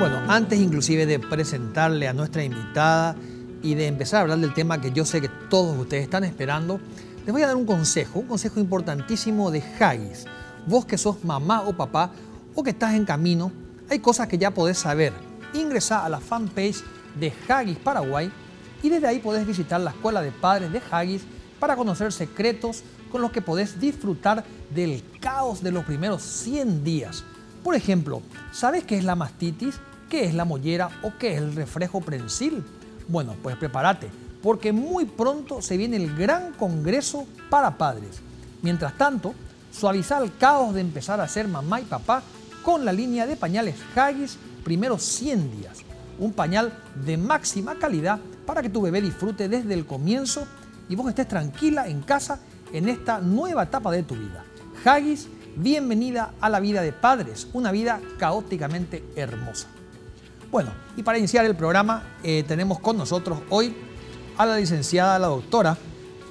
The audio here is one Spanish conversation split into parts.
Bueno, antes inclusive de presentarle a nuestra invitada y de empezar a hablar del tema que yo sé que todos ustedes están esperando, les voy a dar un consejo importantísimo de Haggis. Vos que sos mamá o papá o que estás en camino, hay cosas que ya podés saber. Ingresá a la fanpage de Haggis Paraguay y desde ahí podés visitar la escuela de padres de Haggis para conocer secretos con los que podés disfrutar del caos de los primeros 100 días. Por ejemplo, ¿sabes qué es la mastitis? ¿Qué es la mollera o qué es el reflejo prensil? Bueno, pues prepárate, porque muy pronto se viene el gran congreso para padres. Mientras tanto, suaviza el caos de empezar a ser mamá y papá con la línea de pañales Haggis primeros 100 días. Un pañal de máxima calidad para que tu bebé disfrute desde el comienzo y vos estés tranquila en casa en esta nueva etapa de tu vida. Haggis, bienvenida a la vida de padres, una vida caóticamente hermosa. Bueno, y para iniciar el programa tenemos con nosotros hoy a la licenciada, la doctora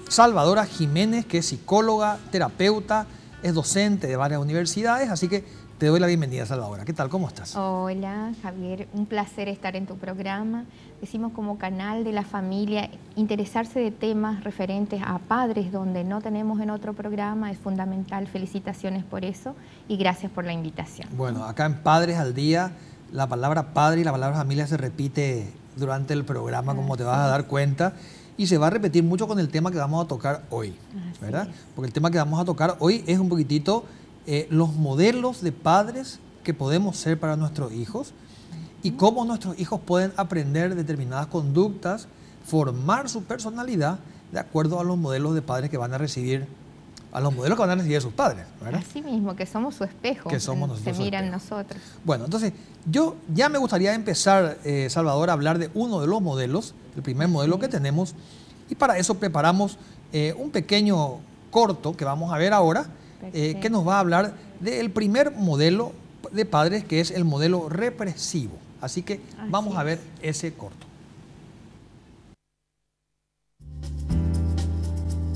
Salvadora Jiménez, que es psicóloga, terapeuta, es docente de varias universidades, así que te doy la bienvenida, Salvadora. ¿Qué tal? ¿Cómo estás? Hola, Javier. Un placer estar en tu programa. Decimos como canal de la familia, interesarse de temas referentes a padres donde no tenemos en otro programa es fundamental. Felicitaciones por eso y gracias por la invitación. Bueno, acá en Padres al Día, la palabra padre y la palabra familia se repite durante el programa, como te vas a dar cuenta, y se va a repetir mucho con el tema que vamos a tocar hoy, ¿verdad? Porque el tema que vamos a tocar hoy es un poquitito los modelos de padres que podemos ser para nuestros hijos y cómo nuestros hijos pueden aprender determinadas conductas, formar su personalidad de acuerdo a los modelos de padres que van a recibir, a los modelos que van a recibir sus padres, ¿verdad? Así mismo, que somos su espejo, que somos nosotros se miran nosotros. Bueno, entonces, yo ya me gustaría empezar, Salvador, a hablar de uno de los modelos, el primer modelo que tenemos, y para eso preparamos un pequeño corto que vamos a ver ahora, que nos va a hablar del primer modelo de padres, que es el modelo represivo. Así que vamos a ver ese corto.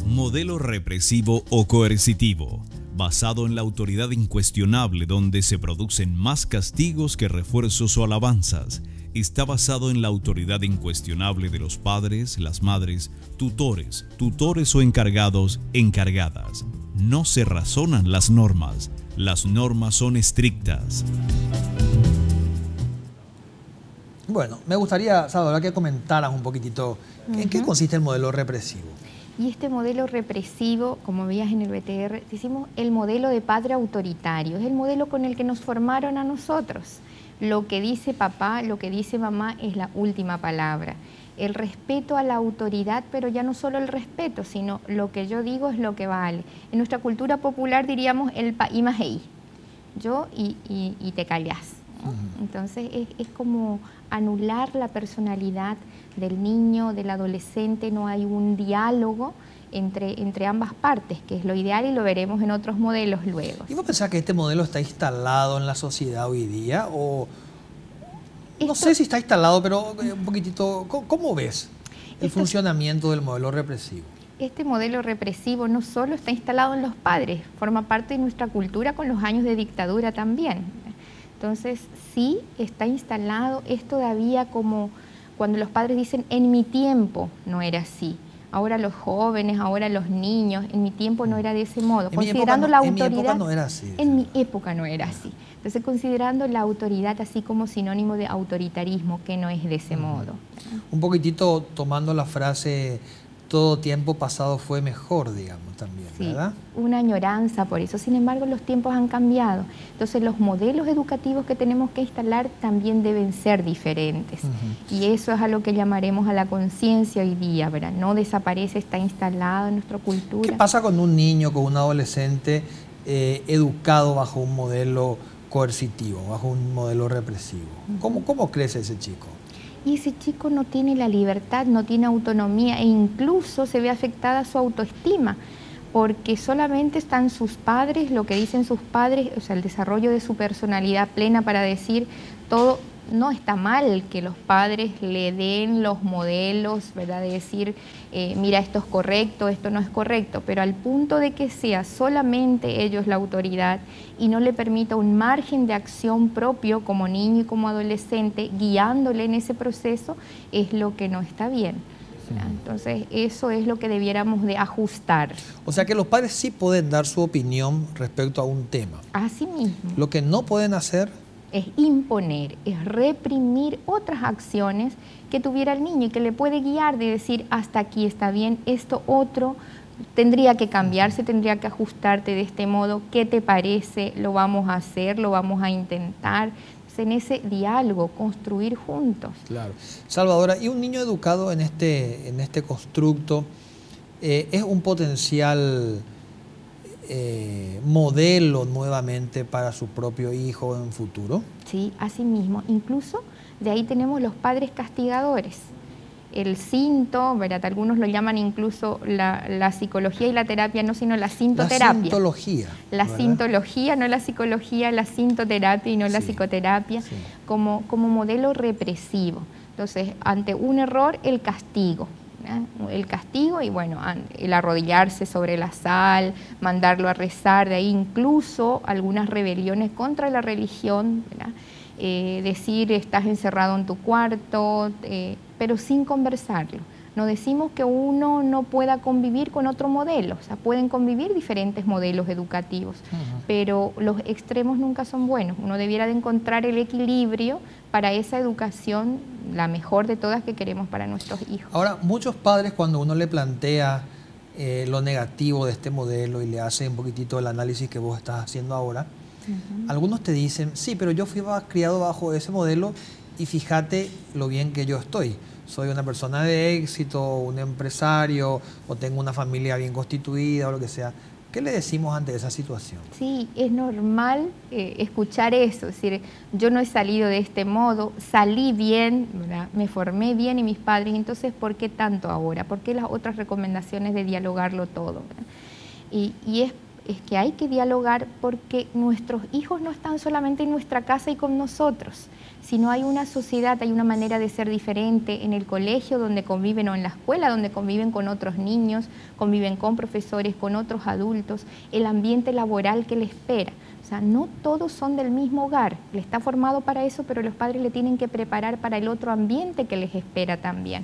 Modelo represivo o coercitivo, basado en la autoridad incuestionable donde se producen más castigos que refuerzos o alabanzas. Está basado en la autoridad incuestionable de los padres, las madres, tutores o encargados, encargadas. No se razonan las normas son estrictas. Bueno, me gustaría, Salvador, que comentaras un poquitito en qué consiste el modelo represivo. Y este modelo represivo, como veías en el BTR, decimos el modelo de padre autoritario, es el modelo con el que nos formaron a nosotros. Lo que dice papá, lo que dice mamá es la última palabra. El respeto a la autoridad, pero ya no solo el respeto, sino lo que yo digo es lo que vale. En nuestra cultura popular diríamos el pa y más ahí, yo y te callás, ¿no? Entonces es como anular la personalidad del niño, del adolescente, no hay un diálogo entre ambas partes, que es lo ideal y lo veremos en otros modelos luego. ¿Y vos pensás que este modelo está instalado en la sociedad hoy día? O no sé si está instalado, pero un poquitito, ¿cómo ves el funcionamiento del modelo represivo? Este modelo represivo no solo está instalado en los padres, forma parte de nuestra cultura con los años de dictadura también. Entonces sí está instalado, es todavía como cuando los padres dicen en mi tiempo no era así. Ahora los jóvenes, ahora los niños, en mi tiempo no era de ese modo. Considerando la autoridad, en mi época no era así. En mi época no era así. Entonces, considerando la autoridad así como sinónimo de autoritarismo, que no es de ese modo. Un poquitito tomando la frase, todo tiempo pasado fue mejor, digamos, también, ¿verdad? Una añoranza por eso. Sin embargo, los tiempos han cambiado. Entonces, los modelos educativos que tenemos que instalar también deben ser diferentes. Y eso es a lo que llamaremos a la conciencia hoy día, ¿verdad? No desaparece, está instalado en nuestra cultura. ¿Qué pasa con un niño, con un adolescente educado bajo un modelo coercitivo, bajo un modelo represivo? ¿Cómo crece ese chico? Y ese chico no tiene la libertad, no tiene autonomía e incluso se ve afectada su autoestima, porque solamente están sus padres, lo que dicen sus padres, o sea, el desarrollo de su personalidad plena para decir todo no está mal que los padres le den los modelos, ¿verdad? De decir, mira, esto es correcto, esto no es correcto, pero al punto de que sea solamente ellos la autoridad y no le permita un margen de acción propio como niño y como adolescente, guiándole en ese proceso, es lo que no está bien. Entonces, eso es lo que debiéramos de ajustar. O sea que los padres sí pueden dar su opinión respecto a un tema. Así mismo. Lo que no pueden hacer es imponer, es reprimir otras acciones que tuviera el niño y que le puede guiar de decir, hasta aquí está bien, esto otro tendría que cambiarse, tendría que ajustarte de este modo, ¿qué te parece? Lo vamos a hacer, lo vamos a intentar. En ese diálogo, construir juntos. Claro. Salvadora, ¿y un niño educado en este constructo es un potencial modelo nuevamente para su propio hijo en futuro? Sí, así mismo. Incluso de ahí tenemos los padres castigadores. El cinto, ¿verdad? Algunos lo llaman incluso la psicología y la terapia, no, sino la sintoterapia. La sintología. La ¿verdad? Sintología, no la psicología, la sintoterapia y no la psicoterapia, sí. como modelo represivo. Entonces, ante un error, el castigo. El castigo y bueno, el arrodillarse sobre la sal, mandarlo a rezar, de ahí incluso algunas rebeliones contra la religión, ¿verdad? Decir estás encerrado en tu cuarto, pero sin conversarlo. No decimos que uno no pueda convivir con otro modelo, o sea, pueden convivir diferentes modelos educativos, pero los extremos nunca son buenos. Uno debiera de encontrar el equilibrio para esa educación, la mejor de todas que queremos para nuestros hijos. Ahora, muchos padres cuando uno le plantea lo negativo de este modelo y le hace un poquitito el análisis que vos estás haciendo ahora, algunos te dicen, sí, pero yo fui criado bajo ese modelo y fíjate lo bien que yo estoy. Soy una persona de éxito, un empresario, o tengo una familia bien constituida o lo que sea. ¿Qué le decimos ante esa situación? Sí, es normal escuchar eso, es decir, yo no he salido de este modo, salí bien, ¿verdad? Me formé bien y mis padres, entonces ¿por qué tanto ahora? ¿Por qué las otras recomendaciones de dialogarlo todo? ¿Verdad? Y es que hay que dialogar porque nuestros hijos no están solamente en nuestra casa y con nosotros, sino hay una sociedad, hay una manera de ser diferente en el colegio donde conviven o en la escuela donde conviven con otros niños, conviven con profesores, con otros adultos, el ambiente laboral que les espera. O sea, no todos son del mismo hogar, le está formado para eso, pero los padres le tienen que preparar para el otro ambiente que les espera también.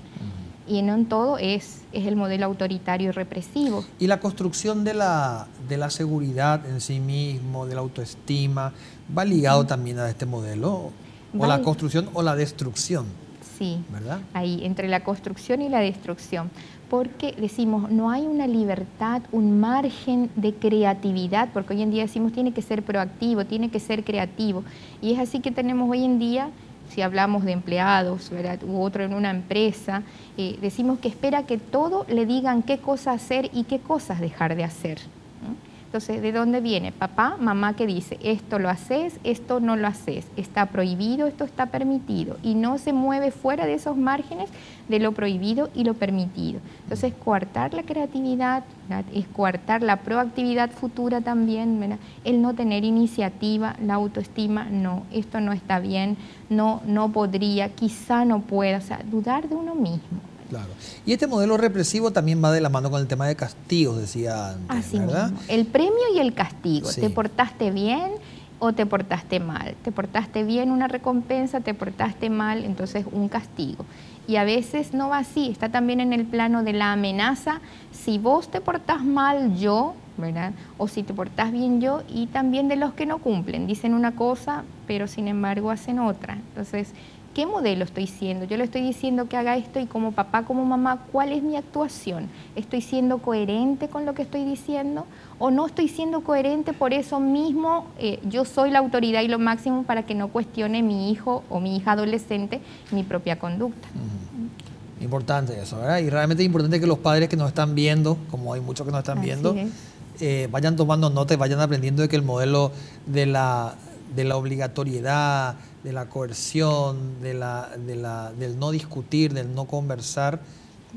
Y no en todo es el modelo autoritario y represivo. Y la construcción de la seguridad en sí mismo, de la autoestima, ¿va ligado también a este modelo? ¿O la construcción o la destrucción? Sí, ¿verdad? Ahí, entre la construcción y la destrucción. Porque decimos, no hay una libertad, un margen de creatividad, porque hoy en día decimos tiene que ser proactivo, tiene que ser creativo. Y es así que tenemos hoy en día, si hablamos de empleados, ¿verdad? U otro en una empresa, decimos que espera que todo le digan qué cosa hacer y qué cosas dejar de hacer. Entonces, ¿de dónde viene? Papá, mamá que dice, esto lo haces, esto no lo haces, está prohibido, esto está permitido, y no se mueve fuera de esos márgenes de lo prohibido y lo permitido. Entonces, coartar la creatividad, ¿verdad? Es coartar la proactividad futura también, ¿verdad? El no tener iniciativa, la autoestima, no, esto no está bien, no podría, quizá no pueda, o sea, dudar de uno mismo. Claro. Y este modelo represivo también va de la mano con el tema de castigos, decía antes, así ¿verdad? Mismo. El premio y el castigo. Sí. ¿Te portaste bien o te portaste mal? ¿Te portaste bien, una recompensa? ¿Te portaste mal? Entonces un castigo. Y a veces no va así, está también en el plano de la amenaza. Si vos te portás mal, yo, ¿verdad? O si te portás bien, yo, y también de los que no cumplen. Dicen una cosa, pero sin embargo hacen otra. Entonces, ¿qué modelo estoy siendo? Yo le estoy diciendo que haga esto y como papá, como mamá, ¿cuál es mi actuación? ¿Estoy siendo coherente con lo que estoy diciendo? ¿O no estoy siendo coherente? Por eso mismo yo soy la autoridad y lo máximo para que no cuestione mi hijo o mi hija adolescente mi propia conducta. Importante eso, ¿verdad? Y realmente es importante que los padres que nos están viendo, como hay muchos que nos están viendo, vayan tomando nota y vayan aprendiendo de que el modelo de la obligatoriedad, de la coerción, del no discutir, del no conversar,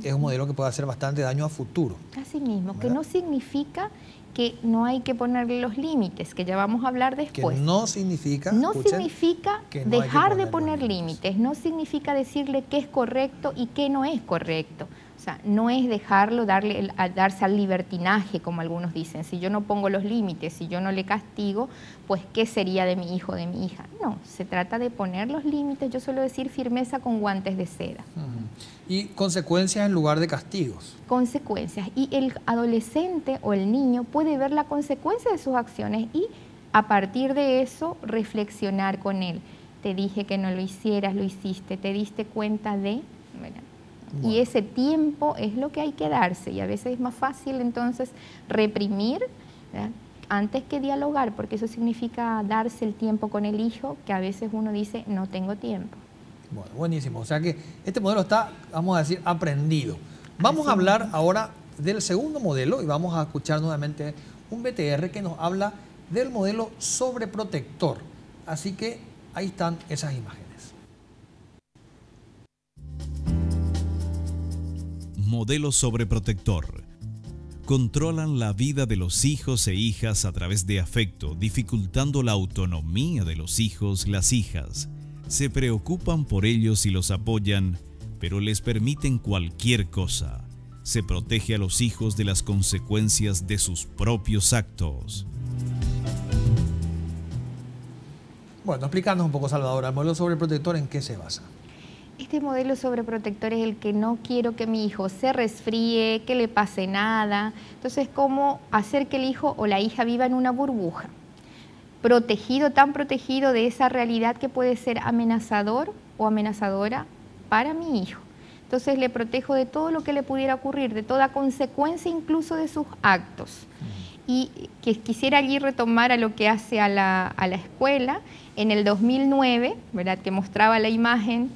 es un modelo que puede hacer bastante daño a futuro. Así mismo, ¿verdad? Que no significa que no hay que ponerle los límites, que ya vamos a hablar después. Que no significa, no significa que no dejar de poner límites, no significa decirle qué es correcto y qué no es correcto. O sea, no es dejarlo darse al libertinaje, como algunos dicen. Si yo no pongo los límites, si yo no le castigo, pues ¿qué sería de mi hijo o de mi hija? No, se trata de poner los límites, yo suelo decir firmeza con guantes de seda. Y consecuencias en lugar de castigos. Consecuencias. Y el adolescente o el niño puede ver la consecuencia de sus acciones y a partir de eso reflexionar con él. Te dije que no lo hicieras, lo hiciste, te diste cuenta de... Bueno, y ese tiempo es lo que hay que darse y a veces es más fácil entonces reprimir, ¿verdad?, antes que dialogar, porque eso significa darse el tiempo con el hijo, que a veces uno dice no tengo tiempo. Bueno, buenísimo. O sea que este modelo está, vamos a decir, aprendido. Vamos a hablar ahora del segundo modelo y vamos a escuchar nuevamente un BTR que nos habla del modelo sobreprotector. Así que ahí están esas imágenes. Modelo sobreprotector. Controlan la vida de los hijos e hijas a través de afecto, dificultando la autonomía de los hijos, las hijas. Se preocupan por ellos y los apoyan, pero les permiten cualquier cosa. Se protege a los hijos de las consecuencias de sus propios actos. Bueno, explícanos un poco, Salvador, el modelo sobreprotector, ¿en qué se basa? Este modelo sobreprotector es el que no quiero que mi hijo se resfríe, que le pase nada. Entonces, ¿cómo hacer que el hijo o la hija viva en una burbuja? Protegido, tan protegido de esa realidad que puede ser amenazador o amenazadora para mi hijo. Entonces, le protejo de todo lo que le pudiera ocurrir, de toda consecuencia incluso de sus actos. Y que quisiera allí retomar a lo que hace a la escuela. En el 2009, ¿verdad?, que mostraba la imagen,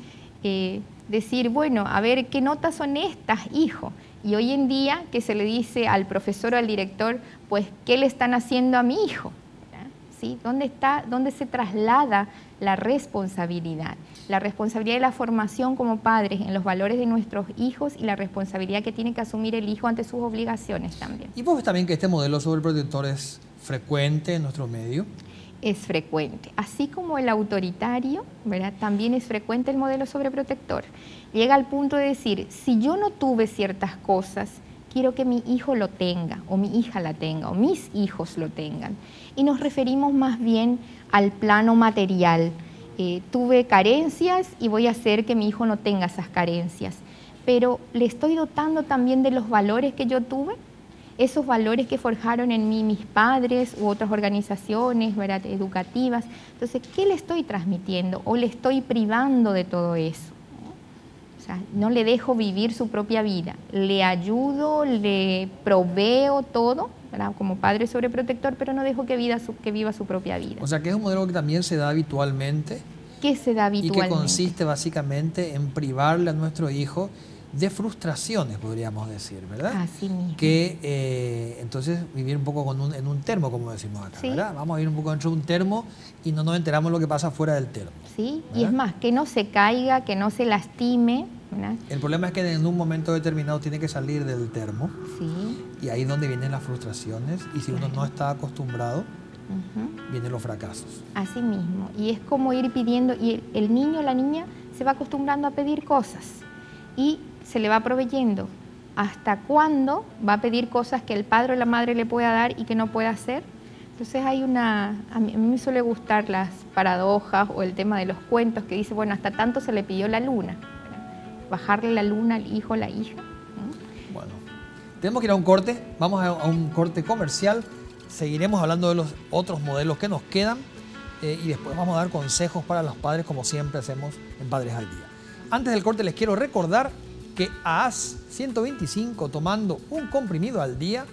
decir, bueno, a ver, ¿qué notas son estas, hijo? Y hoy en día que se le dice al profesor o al director, pues, ¿qué le están haciendo a mi hijo? ¿Sí? ¿Dónde se traslada la responsabilidad? La responsabilidad de la formación como padres en los valores de nuestros hijos y la responsabilidad que tiene que asumir el hijo ante sus obligaciones también. ¿Y vos ves también que este modelo sobreprotector es frecuente en nuestro medio? Es frecuente. Así como el autoritario, ¿verdad?, también es frecuente el modelo sobreprotector. Llega al punto de decir, si yo no tuve ciertas cosas, quiero que mi hijo lo tenga, o mi hija la tenga, o mis hijos lo tengan. Y nos referimos más bien al plano material. Tuve carencias y voy a hacer que mi hijo no tenga esas carencias. Pero le estoy dotando también de los valores que yo tuve, esos valores que forjaron en mí mis padres u otras organizaciones, ¿verdad?, educativas. Entonces, ¿qué le estoy transmitiendo o le estoy privando de todo eso? O sea, no le dejo vivir su propia vida, le ayudo, le proveo todo, ¿verdad?, como padre sobreprotector, pero no dejo que viva su propia vida. O sea, que es un modelo que también se da habitualmente. ¿Qué se da habitualmente? Y que consiste básicamente en privarle a nuestro hijo de frustraciones, podríamos decir, ¿verdad? Así mismo. Que entonces vivir un poco en un termo, como decimos acá, ¿sí?, ¿verdad? Vamos a vivir un poco dentro de un termo y no nos enteramos lo que pasa fuera del termo. Sí, ¿verdad? Y es más, que no se caiga, que no se lastime, ¿verdad? El problema es que en un momento determinado tiene que salir del termo. Sí. Y ahí es donde vienen las frustraciones y si uno no está acostumbrado, vienen los fracasos. Así mismo. Y es como ir pidiendo, y el niño o la niña se va acostumbrando a pedir cosas y se le va proveyendo. ¿Hasta cuándo va a pedir cosas que el padre o la madre le pueda dar y que no pueda hacer? Entonces hay a mí me suele gustar las paradojas o el tema de los cuentos que dice, bueno, hasta tanto se le pidió la luna, ¿verdad?, bajarle la luna al hijo o la hija. Bueno, tenemos que ir a un corte, vamos a un corte comercial, seguiremos hablando de los otros modelos que nos quedan y después vamos a dar consejos para los padres como siempre hacemos en Padres al Día. Antes del corte les quiero recordar que AAS 125 tomando un comprimido al día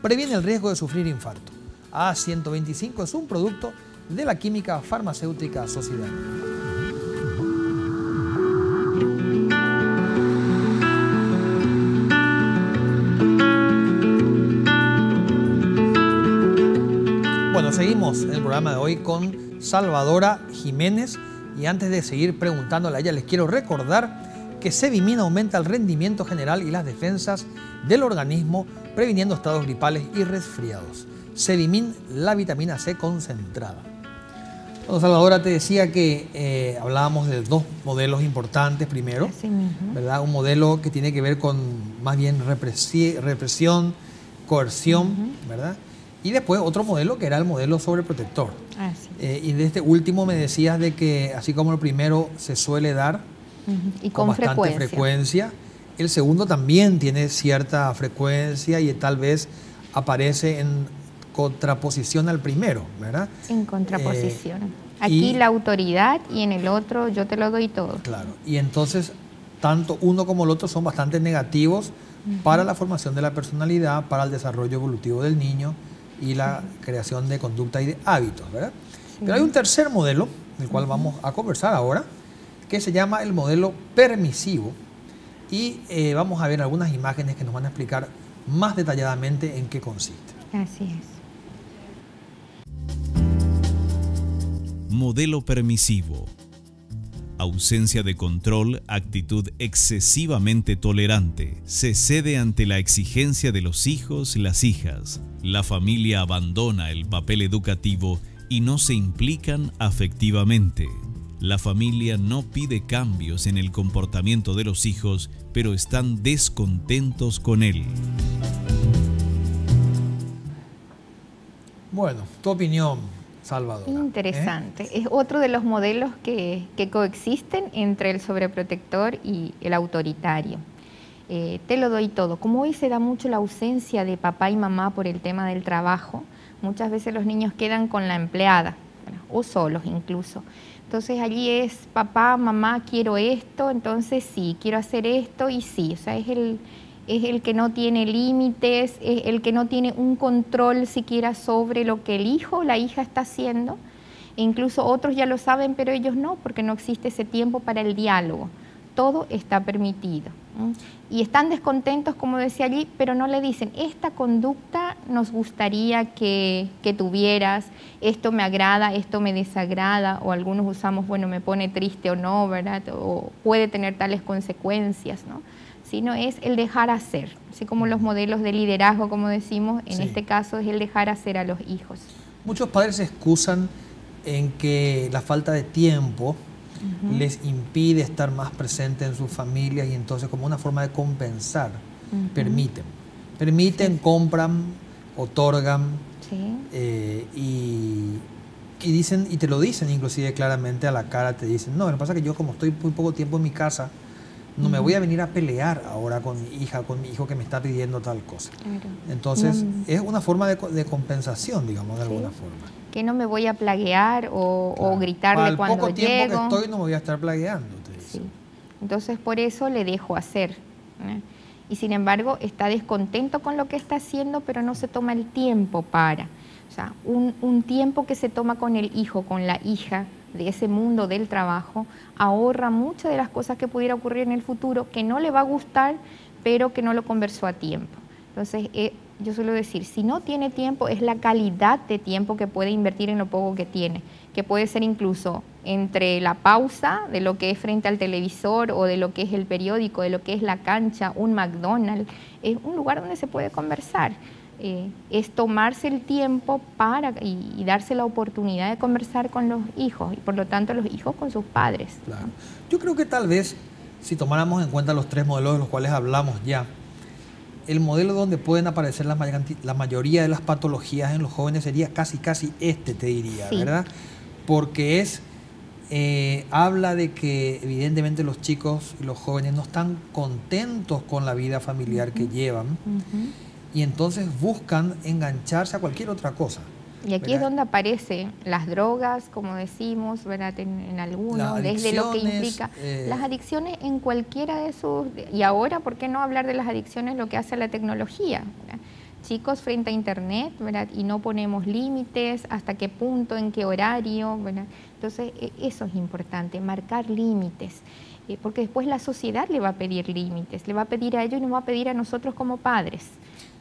previene el riesgo de sufrir infarto. AAS 125 es un producto de la Química Farmacéutica Sociedad. Bueno, seguimos en el programa de hoy con Salvadora Jiménez y antes de seguir preguntándole a ella les quiero recordar que Sevimina aumenta el rendimiento general y las defensas del organismo previniendo estados gripales y resfriados. Cedimin, la vitamina C concentrada. Bueno, Salvadora, te decía que hablábamos de dos modelos importantes primero, ¿verdad? Un modelo que tiene que ver con más bien represión, coerción, ¿verdad? Y después otro modelo que era el modelo sobreprotector. Y de este último me decías de que así como el primero se suele dar y con bastante frecuencia, el segundo también tiene cierta frecuencia y tal vez aparece en contraposición al primero, ¿verdad? En contraposición. Aquí la autoridad y en el otro yo te lo doy todo. Claro. Y entonces tanto uno como el otro son bastante negativos para la formación de la personalidad, para el desarrollo evolutivo del niño y la creación de conducta y de hábitos, ¿verdad? Pero hay un tercer modelo, del cual vamos a conversar ahora, que se llama el modelo permisivo. Y vamos a ver algunas imágenes que nos van a explicar más detalladamente en qué consiste. Así es. Modelo permisivo. Ausencia de control, actitud excesivamente tolerante. Se cede ante la exigencia de los hijos, las hijas. La familia abandona el papel educativo y no se implican afectivamente. La familia no pide cambios en el comportamiento de los hijos, pero están descontentos con él. Bueno, tu opinión, Salvador. Interesante. Es otro de los modelos que coexisten entre el sobreprotector y el autoritario. Te lo doy todo. Como hoy se da mucho la ausencia de papá y mamá por el tema del trabajo, muchas veces los niños quedan con la empleada, o solos incluso. Entonces allí es papá, mamá, quiero esto, entonces sí, quiero hacer esto y sí. O sea, es el que no tiene límites, es el que no tiene un control siquiera sobre lo que el hijo o la hija está haciendo. E incluso otros ya lo saben, pero ellos no, porque no existe ese tiempo para el diálogo. Todo está permitido. Y están descontentos, como decía allí, pero no le dicen, esta conducta nos gustaría que tuvieras, esto me agrada, esto me desagrada, o algunos usamos, bueno, me pone triste o no, ¿verdad? O puede tener tales consecuencias, ¿no? Sino es el dejar hacer, así como los modelos de liderazgo, como decimos, en este caso es el dejar hacer a los hijos. Muchos padres se excusan en que la falta de tiempo les impide estar más presentes en sus familias y entonces como una forma de compensar, permiten, compran, otorgan y dicen, y te lo dicen inclusive claramente a la cara, te dicen, no, lo que pasa es que yo como estoy muy poco tiempo en mi casa, no me voy a venir a pelear ahora con mi hija, con mi hijo que me está pidiendo tal cosa. Entonces es una forma de compensación, digamos, de alguna forma. Que no me voy a plaguear o gritarle cuando llego. Al poco tiempo que estoy no me voy a estar plagueando, te dice. Entonces por eso le dejo hacer. Y sin embargo está descontento con lo que está haciendo, pero no se toma el tiempo para. O sea, un tiempo que se toma con el hijo, con la hija, de ese mundo del trabajo, ahorra muchas de las cosas que pudiera ocurrir en el futuro, que no le va a gustar, pero que no lo conversó a tiempo. Entonces, yo suelo decir, si no tiene tiempo, es la calidad de tiempo que puede invertir en lo poco que tiene, que puede ser incluso entre la pausa de lo que es frente al televisor o de lo que es el periódico, de lo que es la cancha, un McDonald's, es un lugar donde se puede conversar. Es tomarse el tiempo para y darse la oportunidad de conversar con los hijos y por lo tanto los hijos con sus padres. Claro. Yo creo que tal vez si tomáramos en cuenta los tres modelos de los cuales hablamos ya, el modelo donde pueden aparecer la mayoría de las patologías en los jóvenes sería casi este, te diría, ¿verdad? Porque habla de que evidentemente los chicos y los jóvenes no están contentos con la vida familiar que llevan. Y entonces buscan engancharse a cualquier otra cosa. Y aquí es donde aparecen las drogas, como decimos, ¿verdad? En algunos, desde lo que implica las adicciones en cualquiera de sus... Y ahora, ¿por qué no hablar de las adicciones, lo que hace la tecnología? ¿Verdad? Chicos frente a internet, ¿verdad? Y no ponemos límites, hasta qué punto, en qué horario, ¿verdad? Entonces, eso es importante, marcar límites. Porque después la sociedad le va a pedir límites, le va a pedir a ellos y nos va a pedir a nosotros como padres.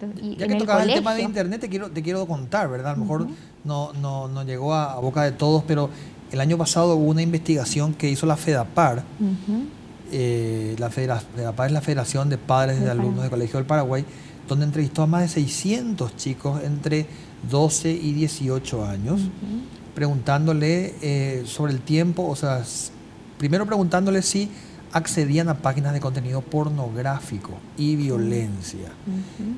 Entonces, ya que tocabas el tema de internet, te quiero contar, ¿verdad? A lo mejor no llegó a boca de todos, pero el año pasado hubo una investigación que hizo la FEDAPAR. La FEDAPAR es la Federación de Padres de Alumnos del Colegio del Paraguay, donde entrevistó a más de 600 chicos entre 12 y 18 años, preguntándole sobre el tiempo, o sea, primero preguntándole si accedían a páginas de contenido pornográfico y violencia.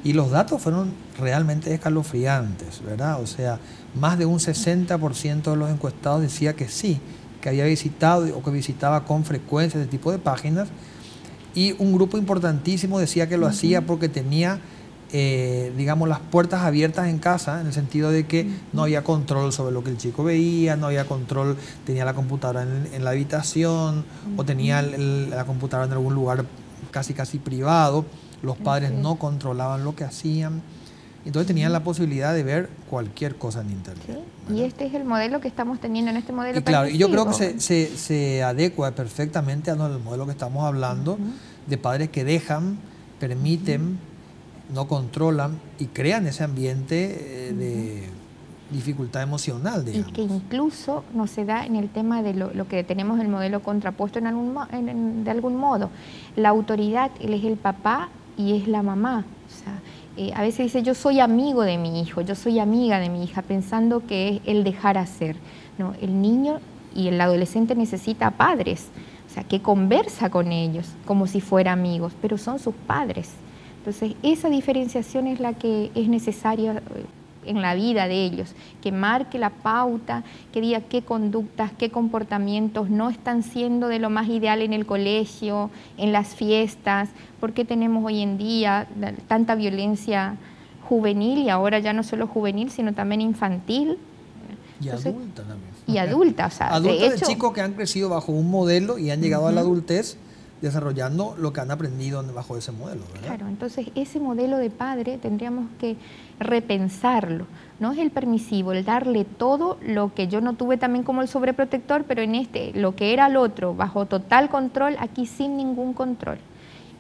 Y los datos fueron realmente escalofriantes, ¿verdad? O sea, más de un 60% de los encuestados decía que sí, que había visitado o que visitaba con frecuencia este tipo de páginas. Y un grupo importantísimo decía que lo hacía porque tenía, digamos, las puertas abiertas en casa, en el sentido de que no había control sobre lo que el chico veía, no había control, tenía la computadora en la habitación o tenía la computadora en algún lugar casi privado, los padres no controlaban lo que hacían, entonces tenían la posibilidad de ver cualquier cosa en internet. Sí. Y este es el modelo que estamos teniendo en este modelo. Y claro, y yo creo que se adecua perfectamente al modelo que estamos hablando, de padres que dejan, permiten, no controlan y crean ese ambiente de dificultad emocional, digamos. Y que incluso no se da en el tema de lo que tenemos el modelo contrapuesto de algún modo. La autoridad, él es el papá y es la mamá. O sea, a veces dice, yo soy amigo de mi hijo, yo soy amiga de mi hija, pensando que es el dejar hacer. No, el niño y el adolescente necesita padres, o sea, que conversa con ellos como si fueran amigos, pero son sus padres. Entonces, esa diferenciación es la que es necesaria en la vida de ellos, que marque la pauta, que diga qué conductas, qué comportamientos no están siendo de lo más ideal en el colegio, en las fiestas, porque tenemos hoy en día tanta violencia juvenil, y ahora ya no solo juvenil, sino también infantil. Y adulta también. Y adulta, o sea, adultos de chicos que han crecido bajo un modelo y han llegado a la adultez desarrollando lo que han aprendido bajo ese modelo, ¿verdad? Claro, entonces ese modelo de padre tendríamos que repensarlo. No es el permisivo, el darle todo lo que yo no tuve también como el sobreprotector, pero en lo que era el otro, bajo total control, aquí sin ningún control.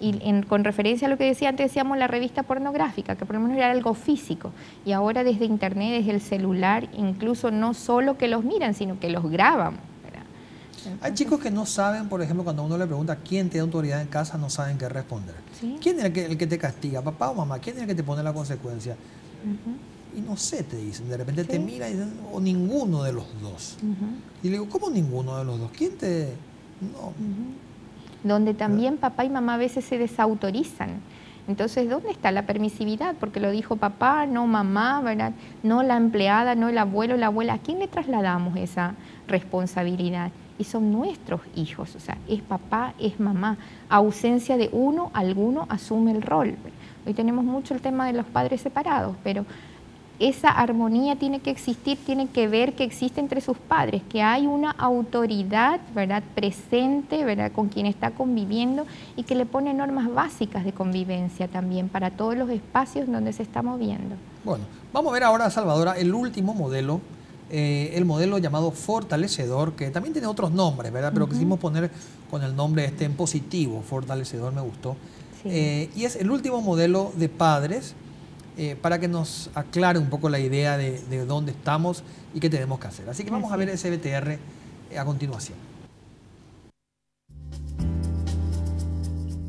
Y con referencia a lo que decía antes, decíamos la revista pornográfica, que por lo menos era algo físico. Y ahora desde internet, desde el celular, incluso no solo que los miran, sino que los graban. Entonces, hay chicos que no saben, por ejemplo, cuando uno le pregunta quién te da autoridad en casa, no saben qué responder. ¿Sí? ¿Quién es el que te castiga, papá o mamá? ¿Quién es el que te pone la consecuencia? Y no sé, te dicen, de repente te mira y dicen, o ninguno de los dos. Y le digo, ¿cómo ninguno de los dos? ¿Quién te...? No. Donde también papá y mamá a veces se desautorizan. Entonces, ¿dónde está la permisividad? Porque lo dijo papá, no mamá, ¿verdad? No la empleada, no el abuelo, la abuela. ¿A quién le trasladamos esa responsabilidad? Y son nuestros hijos, o sea, es papá, es mamá. A ausencia de uno, alguno asume el rol. Hoy tenemos mucho el tema de los padres separados, pero esa armonía tiene que existir, tiene que ver que existe entre sus padres, que hay una autoridad, ¿verdad?, presente, ¿verdad?, con quien está conviviendo y que le pone normas básicas de convivencia también para todos los espacios donde se está moviendo. Bueno, vamos a ver ahora, Salvadora, el último modelo, el modelo llamado fortalecedor, que también tiene otros nombres, ¿verdad?, pero quisimos poner con el nombre en positivo, fortalecedor, me gustó. Sí. Y es el último modelo de padres, para que nos aclare un poco la idea de dónde estamos y qué tenemos que hacer. Así que vamos a ver ese BTR a continuación.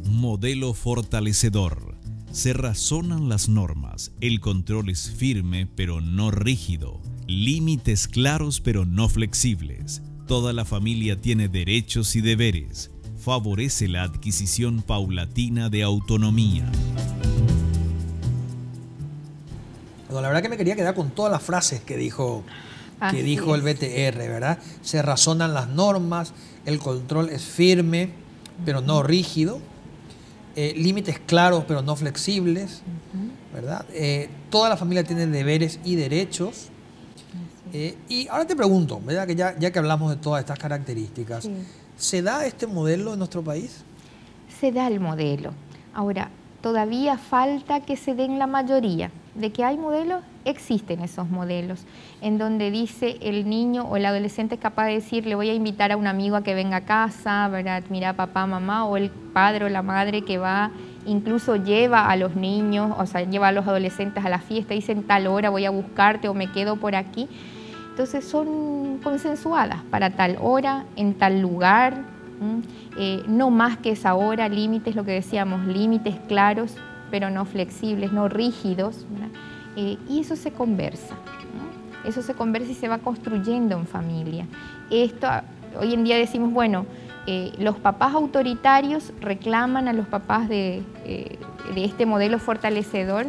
Modelo fortalecedor. Se razonan las normas. El control es firme pero no rígido. Límites claros pero no flexibles. Toda la familia tiene derechos y deberes. Favorece la adquisición paulatina de autonomía. La verdad que me quería quedar con todas las frases que dijo el BTR, ¿verdad? Se razonan las normas, el control es firme, pero no rígido, límites claros, pero no flexibles, ¿verdad? Toda la familia tiene deberes y derechos. Y ahora te pregunto, ¿verdad?, que ya que hablamos de todas estas características, ¿se da este modelo en nuestro país? Se da el modelo. Ahora, todavía falta que se den la mayoría. De que hay modelos, existen esos modelos, en donde dice el niño o el adolescente es capaz de decir, le voy a invitar a un amigo a que venga a casa, ¿verdad?, mira papá, mamá, o el padre o la madre que va, incluso lleva a los niños, o sea, lleva a los adolescentes a la fiesta, dicen tal hora voy a buscarte o me quedo por aquí. Entonces son consensuadas para tal hora, en tal lugar, no más que esa hora, límites, lo que decíamos, límites claros, pero no flexibles, no rígidos, y eso se conversa, ¿no? Eso se conversa y se va construyendo en familia. Esto, hoy en día decimos, bueno, los papás autoritarios reclaman a los papás de este modelo fortalecedor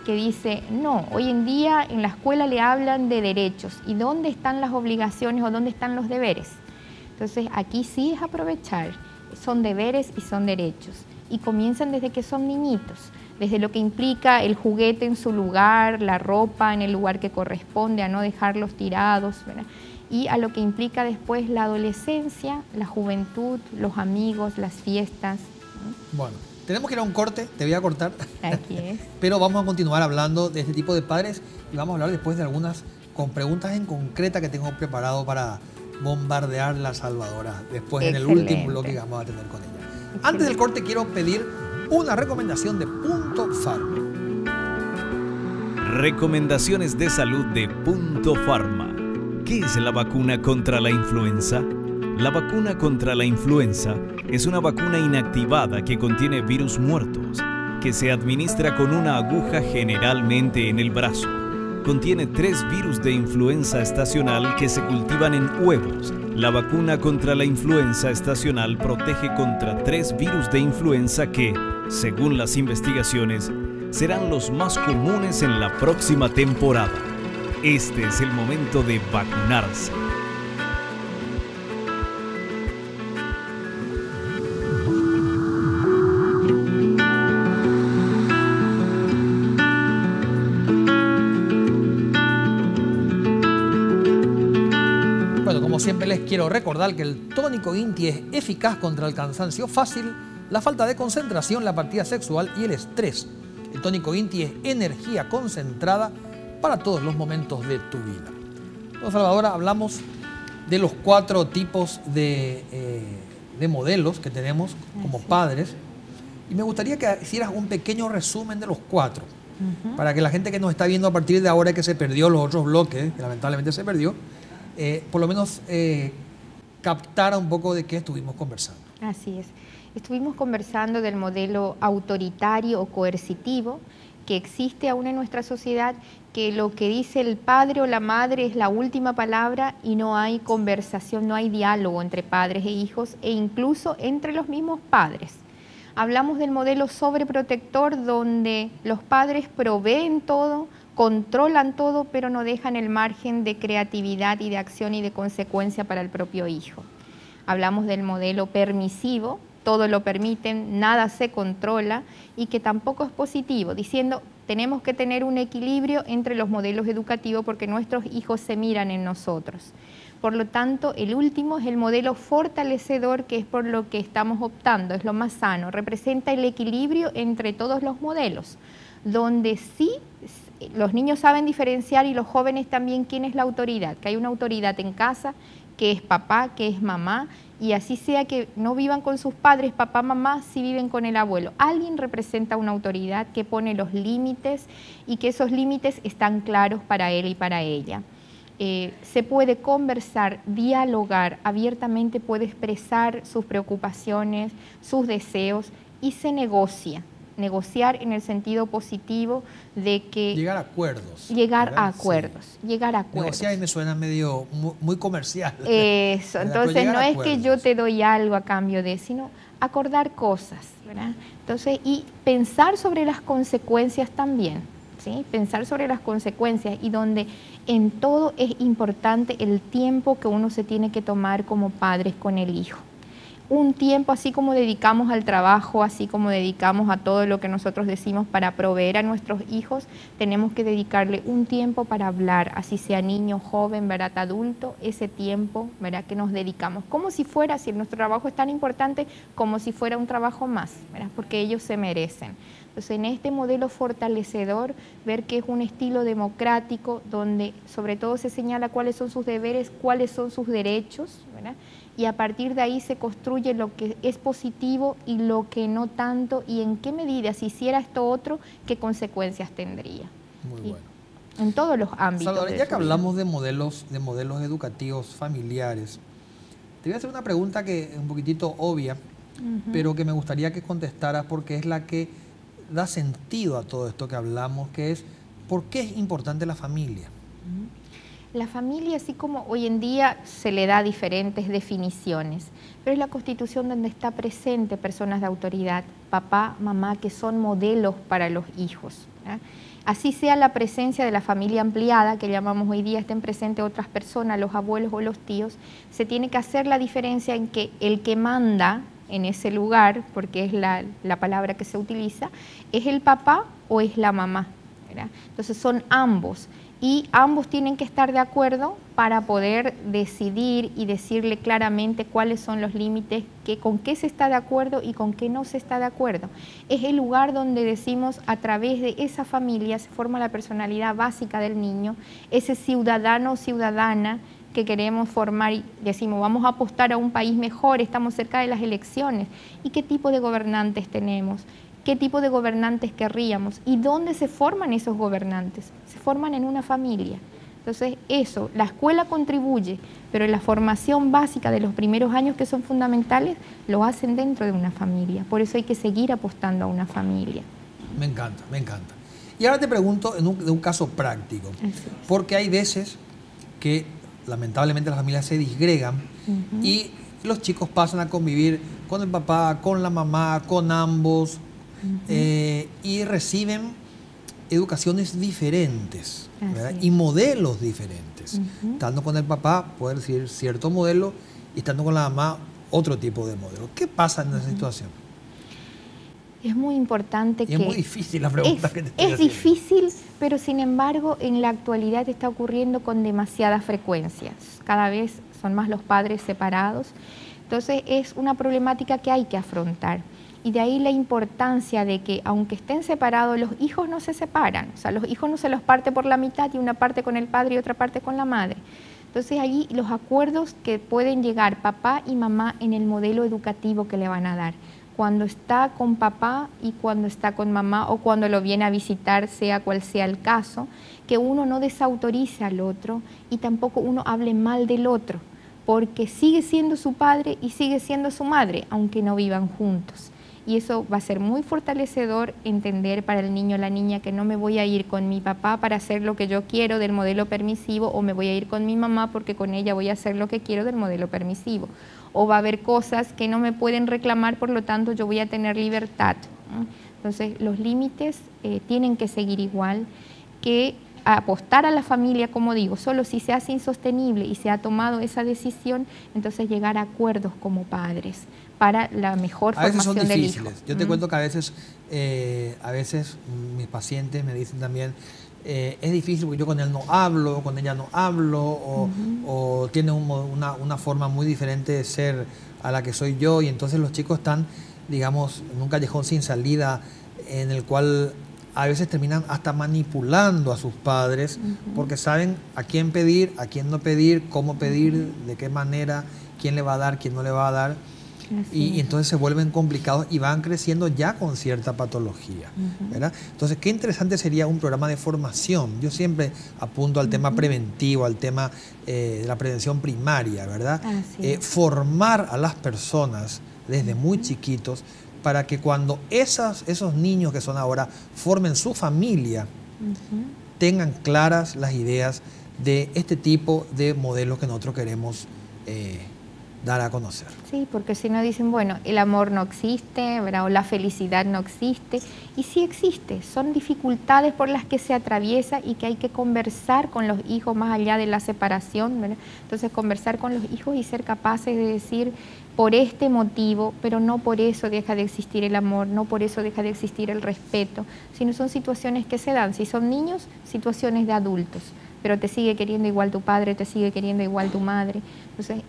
que dice, no, hoy en día en la escuela le hablan de derechos, ¿y dónde están las obligaciones o dónde están los deberes? Entonces aquí sí es aprovechar, son deberes y son derechos, y comienzan desde que son niñitos, desde lo que implica el juguete en su lugar, la ropa en el lugar que corresponde, a no dejarlos tirados, ¿verdad? Y a lo que implica después la adolescencia, la juventud, los amigos, las fiestas, ¿no? Bueno, tenemos que ir a un corte, te voy a cortar. Aquí es. Pero vamos a continuar hablando de este tipo de padres y vamos a hablar después de algunas con preguntas en concreta que tengo preparado para bombardear la Salvadora después en el último bloque que vamos a tener con ella. Excelente. Antes del corte quiero pedir una recomendación de Punto Pharma. Recomendaciones de salud de Punto Pharma. ¿Qué es la vacuna contra la influenza? La vacuna contra la influenza es una vacuna inactivada que contiene virus muertos, que se administra con una aguja generalmente en el brazo. Contiene 3 virus de influenza estacional que se cultivan en huevos. La vacuna contra la influenza estacional protege contra 3 virus de influenza que, según las investigaciones, serán los más comunes en la próxima temporada. Este es el momento de vacunarse. Siempre les quiero recordar que el tónico Inti es eficaz contra el cansancio fácil, la falta de concentración, la apatía sexual y el estrés. El tónico Inti es energía concentrada para todos los momentos de tu vida. Don Salvador, hablamos de los 4 tipos de modelos que tenemos como padres y me gustaría que hicieras un pequeño resumen de los 4 para que la gente que nos está viendo a partir de ahora que se perdió los otros bloques, que lamentablemente se perdió, por lo menos captara un poco de qué estuvimos conversando. Así es. Estuvimos conversando del modelo autoritario o coercitivo que existe aún en nuestra sociedad, que lo que dice el padre o la madre es la última palabra y no hay conversación, no hay diálogo entre padres e hijos e incluso entre los mismos padres. Hablamos del modelo sobreprotector donde los padres proveen todo, controlan todo, pero no dejan el margen de creatividad y de acción y de consecuencia para el propio hijo. Hablamos del modelo permisivo, todo lo permiten, nada se controla y que tampoco es positivo, diciendo tenemos que tener un equilibrio entre los modelos educativos porque nuestros hijos se miran en nosotros. Por lo tanto, el último es el modelo fortalecedor, que es por lo que estamos optando, es lo más sano, representa el equilibrio entre todos los modelos, donde sí los niños saben diferenciar y los jóvenes también quién es la autoridad, que hay una autoridad en casa, que es papá, que es mamá, y así sea que no vivan con sus padres, papá, mamá, sí viven con el abuelo. Alguien representa una autoridad que pone los límites y que esos límites están claros para él y para ella. Se puede conversar, dialogar, abiertamente puede expresar sus preocupaciones, sus deseos y se negocia. Negociar en el sentido positivo de que... Llegar a acuerdos. Llegar a acuerdos. Sí. Llegar a acuerdos. Negociar me suena medio muy comercial. Eso, entonces no es que yo te doy algo a cambio de, sino acordar cosas, ¿verdad? Entonces, y pensar sobre las consecuencias también, ¿sí? Pensar sobre las consecuencias y donde en todo es importante el tiempo que uno se tiene que tomar como padres con el hijo. Un tiempo, así como dedicamos al trabajo, así como dedicamos a todo lo que nosotros decimos para proveer a nuestros hijos, tenemos que dedicarle un tiempo para hablar, así sea niño, joven, ¿verdad? Adulto, ese tiempo, ¿verdad? Que nos dedicamos, como si fuera, si nuestro trabajo es tan importante, como si fuera un trabajo más, ¿verdad? Porque ellos se merecen. Entonces, en este modelo fortalecedor, ver que es un estilo democrático, donde sobre todo se señala cuáles son sus deberes, cuáles son sus derechos, ¿verdad? Y a partir de ahí se construye lo que es positivo y lo que no tanto, y en qué medida, si hiciera esto otro, qué consecuencias tendría. Muy bueno. En todos los ámbitos. Salvador, ya que hablamos de modelos educativos familiares, te voy a hacer una pregunta que es un poquitito obvia, pero que me gustaría que contestaras porque es la que da sentido a todo esto que hablamos, que es ¿por qué es importante la familia? La familia, así como hoy en día se le da diferentes definiciones, pero es la Constitución donde está presente personas de autoridad, papá, mamá, que son modelos para los hijos, ¿eh? Así sea la presencia de la familia ampliada, que llamamos hoy día, estén presentes otras personas, los abuelos o los tíos, se tiene que hacer la diferencia en que el que manda en ese lugar, porque es la palabra que se utiliza, es el papá o es la mamá, ¿verdad? Entonces son ambos. Y ambos tienen que estar de acuerdo para poder decidir y decirle claramente cuáles son los límites, con qué se está de acuerdo y con qué no se está de acuerdo. Es el lugar donde decimos, a través de esa familia se forma la personalidad básica del niño, ese ciudadano o ciudadana que queremos formar y decimos, vamos a apostar a un país mejor, estamos cerca de las elecciones. ¿Y qué tipo de gobernantes tenemos? ¿Qué tipo de gobernantes querríamos? ¿Y dónde se forman esos gobernantes? Se forman en una familia. Entonces eso, la escuela contribuye, pero la formación básica de los primeros años que son fundamentales, lo hacen dentro de una familia. Por eso hay que seguir apostando a una familia. Me encanta, me encanta. Y ahora te pregunto de un caso práctico, porque hay veces que lamentablemente las familias se disgregan y los chicos pasan a convivir con el papá, con la mamá, con ambos, y reciben educaciones diferentes, ¿verdad? Y modelos diferentes. Estando con el papá puede recibir cierto modelo y estando con la mamá otro tipo de modelo. ¿Qué pasa en esa situación? Es muy importante y es muy difícil la pregunta que te estoy haciendo. Es difícil, pero sin embargo en la actualidad está ocurriendo con demasiada frecuencia. Cada vez son más los padres separados. Entonces es una problemática que hay que afrontar. Y de ahí la importancia de que, aunque estén separados, los hijos no se separan. O sea, los hijos no se los parte por la mitad y una parte con el padre y otra parte con la madre. Entonces, allí los acuerdos que pueden llegar papá y mamá en el modelo educativo que le van a dar. Cuando está con papá y cuando está con mamá o cuando lo viene a visitar, sea cual sea el caso, que uno no desautorice al otro y tampoco uno hable mal del otro, porque sigue siendo su padre y sigue siendo su madre, aunque no vivan juntos. Y eso va a ser muy fortalecedor entender para el niño o la niña que no me voy a ir con mi papá para hacer lo que yo quiero del modelo permisivo, o me voy a ir con mi mamá porque con ella voy a hacer lo que quiero del modelo permisivo. O va a haber cosas que no me pueden reclamar, por lo tanto yo voy a tener libertad, ¿no? Entonces los límites tienen que seguir igual, que apostar a la familia, como digo, solo si se hace insostenible y se ha tomado esa decisión, entonces llegar a acuerdos como padres para la mejor formación del hijo. A veces son difíciles. Yo te cuento que a veces mis pacientes me dicen también, es difícil porque yo con él no hablo, con ella no hablo, o tiene una forma muy diferente de ser a la que soy yo, y entonces los chicos están, digamos, en un callejón sin salida en el cual a veces terminan hasta manipulando a sus padres porque saben a quién pedir, a quién no pedir, cómo pedir, de qué manera, quién le va a dar, quién no le va a dar. Y entonces se vuelven complicados y van creciendo ya con cierta patología, ¿verdad? Entonces, qué interesante sería un programa de formación. Yo siempre apunto al tema preventivo, al tema de la prevención primaria, ¿verdad? Formar a las personas desde muy chiquitos para que cuando esos niños que son ahora formen su familia, tengan claras las ideas de este tipo de modelos que nosotros queremos dar a conocer. Sí, porque si no dicen, bueno, el amor no existe, ¿verdad? O la felicidad no existe, y sí existe, son dificultades por las que se atraviesa y que hay que conversar con los hijos más allá de la separación, ¿verdad? Entonces conversar con los hijos y ser capaces de decir, por este motivo, pero no por eso deja de existir el amor, no por eso deja de existir el respeto, sino son situaciones que se dan, si son niños, situaciones de adultos, pero te sigue queriendo igual tu padre, te sigue queriendo igual tu madre. Entonces,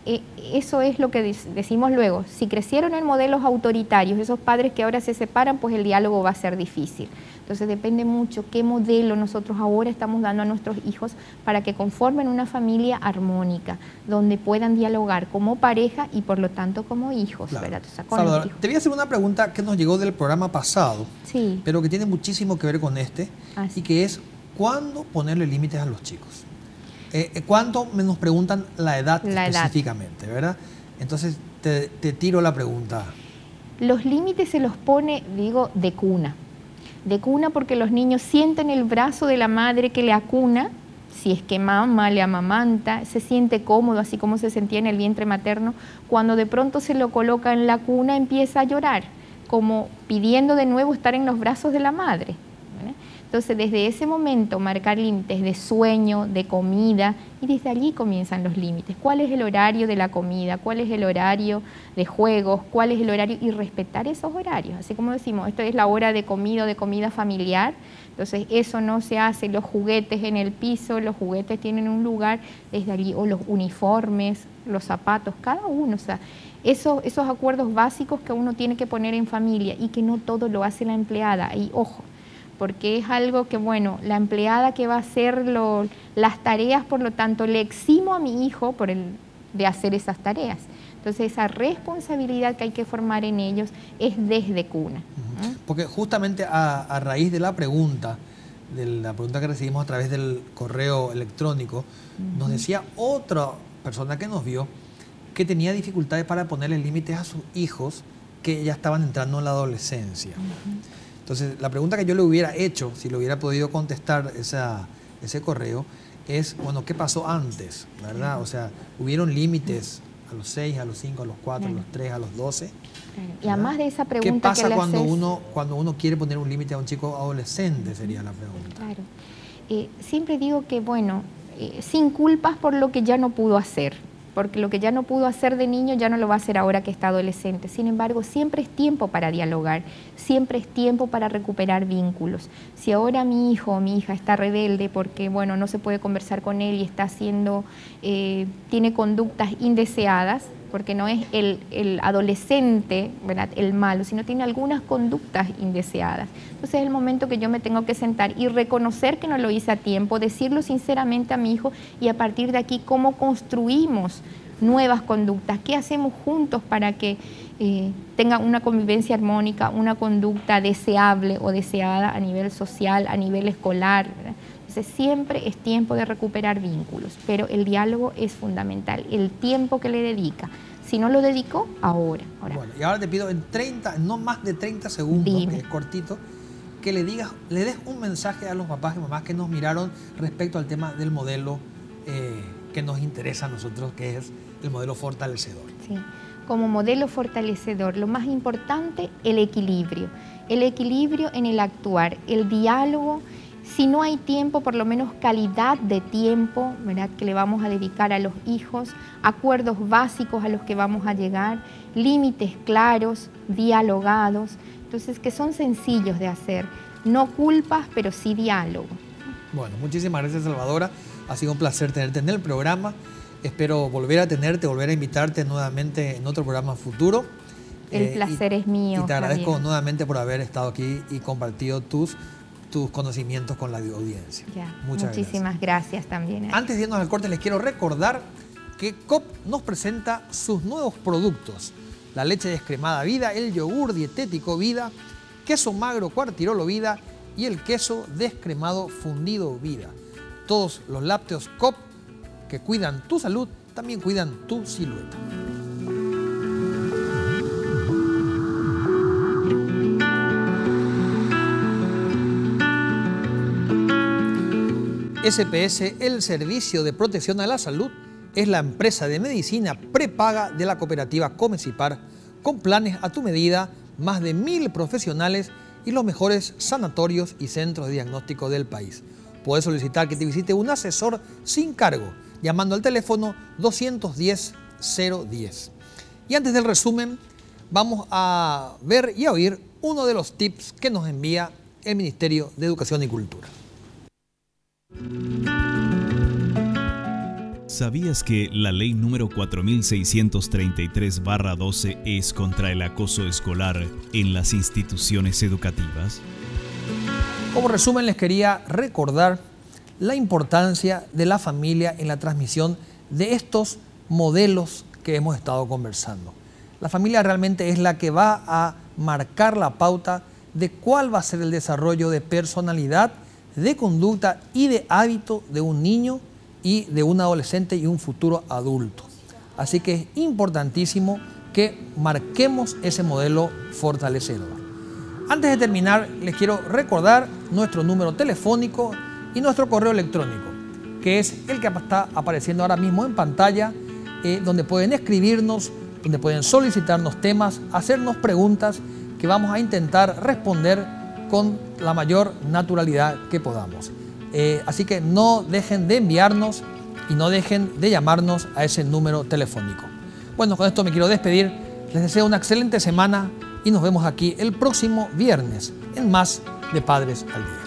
eso es lo que decimos luego. Si crecieron en modelos autoritarios, esos padres que ahora se separan, pues el diálogo va a ser difícil. Entonces, depende mucho qué modelo nosotros ahora estamos dando a nuestros hijos para que conformen una familia armónica, donde puedan dialogar como pareja y, por lo tanto, como hijos. Claro. ¿Verdad? O sea, con Salvador, hijos. te voy a hacer una pregunta que nos llegó del programa pasado, pero que tiene muchísimo que ver con y que es, ¿cuándo ponerle límites a los chicos? ¿Cuándo nos preguntan la edad específicamente, verdad? Entonces, te tiro la pregunta. Los límites se los pone, digo, de cuna. De cuna porque los niños sienten el brazo de la madre que le acuna, si es que mamá le amamanta, se siente cómodo, así como se sentía en el vientre materno. Cuando de pronto se lo coloca en la cuna, empieza a llorar, como pidiendo de nuevo estar en los brazos de la madre. Entonces, desde ese momento, marcar límites de sueño, de comida, y desde allí comienzan los límites. ¿Cuál es el horario de la comida? ¿Cuál es el horario de juegos? ¿Cuál es el horario? Y respetar esos horarios. Así como decimos, esto es la hora de comida familiar. Entonces, eso no se hace. Los juguetes en el piso, los juguetes tienen un lugar desde allí, o los uniformes, los zapatos, cada uno. O sea, esos acuerdos básicos que uno tiene que poner en familia y que no todo lo hace la empleada. Y ojo, porque es algo que, bueno, la empleada que va a hacer las tareas, por lo tanto, le eximo a mi hijo de hacer esas tareas. Entonces, esa responsabilidad que hay que formar en ellos es desde cuna. Porque justamente a raíz de la pregunta que recibimos a través del correo electrónico, nos decía otra persona que nos vio que tenía dificultades para ponerle límites a sus hijos que ya estaban entrando en la adolescencia. Entonces, la pregunta que yo le hubiera hecho, si le hubiera podido contestar ese correo, es, bueno, ¿qué pasó antes? ¿Verdad? O sea, ¿hubieron límites a los 6, a los 5, a los 4, a los 3, a los 12? Y además de esa pregunta, ¿qué pasa que cuando uno quiere poner un límite a un chico adolescente? Sería la pregunta. Claro. Siempre digo que, bueno, sin culpas por lo que ya no pudo hacer. Porque lo que ya no pudo hacer de niño ya no lo va a hacer ahora que está adolescente. Sin embargo, siempre es tiempo para dialogar, siempre es tiempo para recuperar vínculos. Si ahora mi hijo o mi hija está rebelde porque, bueno, no se puede conversar con él y está tiene conductas indeseadas, porque no es el adolescente, ¿verdad?, el malo, sino tiene algunas conductas indeseadas. Entonces es el momento que yo me tengo que sentar y reconocer que no lo hice a tiempo, decirlo sinceramente a mi hijo, y a partir de aquí cómo construimos nuevas conductas, qué hacemos juntos para que tenga una convivencia armónica, una conducta deseable o deseada a nivel social, a nivel escolar, ¿verdad? Entonces siempre es tiempo de recuperar vínculos, pero el diálogo es fundamental, el tiempo que le dedica. Si no lo dedicó, ahora. Bueno, y ahora te pido no más de 30 segundos, que es cortito, que le des un mensaje a los papás y mamás que nos miraron respecto al tema del modelo que nos interesa a nosotros, que es el modelo fortalecedor. Sí. Como modelo fortalecedor, lo más importante, el equilibrio en el actuar, el diálogo. Si no hay tiempo, por lo menos calidad de tiempo, ¿verdad?, que le vamos a dedicar a los hijos, acuerdos básicos a los que vamos a llegar, límites claros, dialogados, entonces que son sencillos de hacer, no culpas, pero sí diálogo. Bueno, muchísimas gracias, Salvadora, ha sido un placer tenerte en el programa, espero volver a invitarte nuevamente en otro programa futuro. El placer es mío, y te agradezco Javier, nuevamente por haber estado aquí y compartido tus conocimientos con la audiencia. Muchísimas gracias también. Antes de irnos al corte, les quiero recordar que COP nos presenta sus nuevos productos: la leche descremada Vida, el yogur dietético Vida, queso magro Cuartirolo Vida y el queso descremado fundido Vida. Todos los lácteos COP que cuidan tu salud, también cuidan tu silueta. SPS, el Servicio de Protección a la Salud, es la empresa de medicina prepaga de la cooperativa Comecipar, con planes a tu medida, más de 1000 profesionales y los mejores sanatorios y centros de diagnóstico del país. Puedes solicitar que te visite un asesor sin cargo, llamando al teléfono 210-010. Y antes del resumen, vamos a ver y a oír uno de los tips que nos envía el Ministerio de Educación y Cultura. ¿Sabías que la ley número 4633/12 es contra el acoso escolar en las instituciones educativas? Como resumen, les quería recordar la importancia de la familia en la transmisión de estos modelos que hemos estado conversando. La familia realmente es la que va a marcar la pauta de cuál va a ser el desarrollo de personalidad, de conducta y de hábito de un niño y de un adolescente y un futuro adulto. Así que es importantísimo que marquemos ese modelo fortalecedor. Antes de terminar, les quiero recordar nuestro número telefónico y nuestro correo electrónico, que es el que está apareciendo ahora mismo en pantalla, donde pueden escribirnos, donde pueden solicitarnos temas, hacernos preguntas que vamos a intentar responder con la mayor naturalidad que podamos. Así que no dejen de enviarnos y no dejen de llamarnos a ese número telefónico. Bueno, con esto me quiero despedir. Les deseo una excelente semana y nos vemos aquí el próximo viernes en Más de Padres al Día.